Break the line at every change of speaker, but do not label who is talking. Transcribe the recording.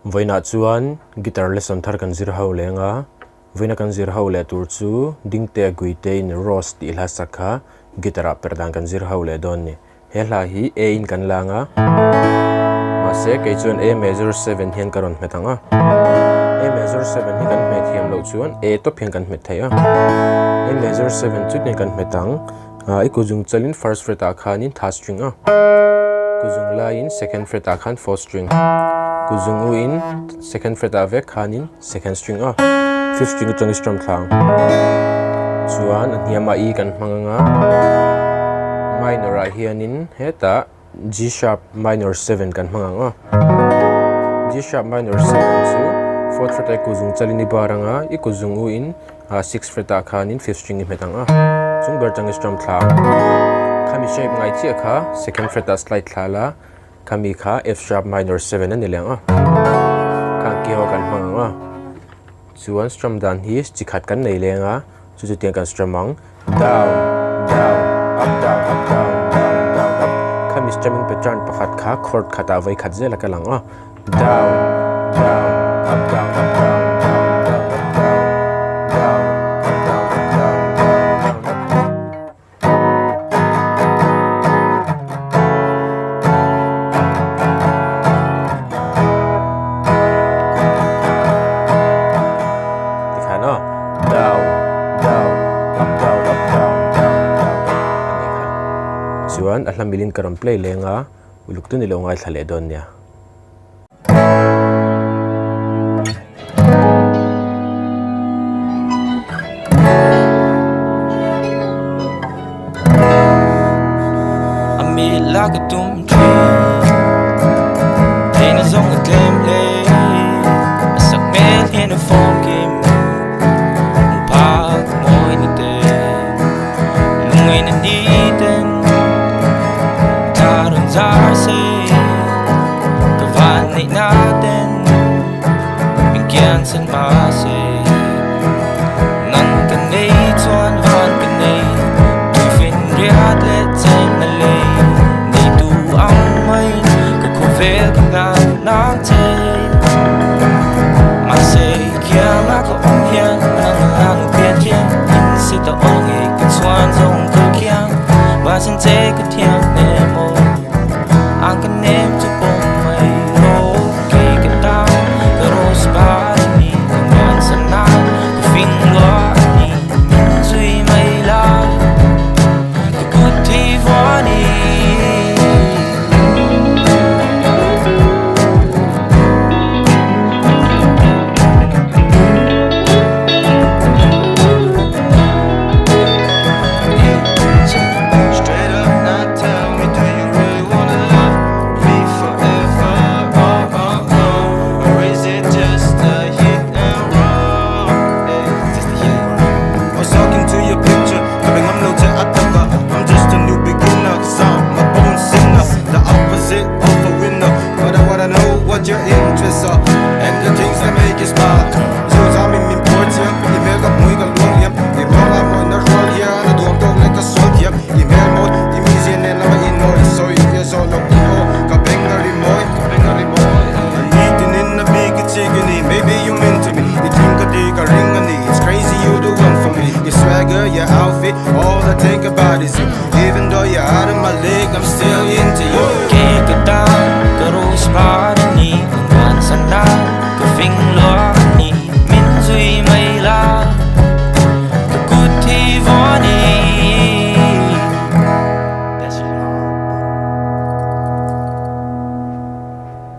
Voina chuan guitar lesson thar kan zir ho lenga voina kan zir ho le tur chu Dingtea Guite in Rose ti hla sakha guitar Perhdan kan zir ho le don ni he hla hi A in kan langa ma se ke chuan A major 7 hian karon metanga A major 7 hi kan met hiam lo chuan A top hian kan met thaya A major 7 chu ni kan metang I kuzung chalin first fret a khanin third string a kuzung la in second fret a khan fourth string kuzung u in second fret a ve khanin second string a fifth string chung strum thlang chuan hiama I kan hmanga minor a hianin heta G sharp minor 7 kan hmanga G sharp minor 7 chu fourth fret a kuzung chalini baranga I kuzung u in sixth fret a khanin fifth string metanga chung ber chung strum thlang kami shape ngai chi kha second fret a slide thala kami kha F sharp minor 7 ani lenga kan ki ho kan hmanga chuan strum dan hi chi khat kan nei lenga chu chu tiang kan strumang down down up down up down down down up kami strumming pattern pakhat kha chord khata vai khat zela ka langa down down up down up down chuan a hlamilin karon play lenga uluk tu ni lo ngai thlale don nia
I like a doom tree Pain is on the game play I suck man in a phone game Park more in the day Long in the deeden Tarun zarse Kavan ni natin Bigyan san mase Nan kanay tuan van kanay Tufin riad let sen na lay Vel kan lang nang tay Masay kaya nga ko ang yan Nang lang piat yan In ta ong ay kan swan zong kakyang Basin tay ka tiyang nemo Ang ka nem to pong may ro Kay ka tao Karos pa ni Hanggang sa na Kafing lo ni Minzo'y may la Kaguti vani
your interests are and the things that make you smile. So I'm in important. You make up muy galong yam. You roll up on the roll here. I don't talk like a soldier. You make more. You miss it and I'm in more. So if you're so low, kapengari moy. I'm eating in the big chicken. Maybe you meant to me. You think I dig a ring on it. It's crazy you the one for me. Your swagger, your outfit, all I think about is you. Even though you're out of my league, I'm still into you.
Can't get down, karos pa ni Hanggang sa na, kafing lo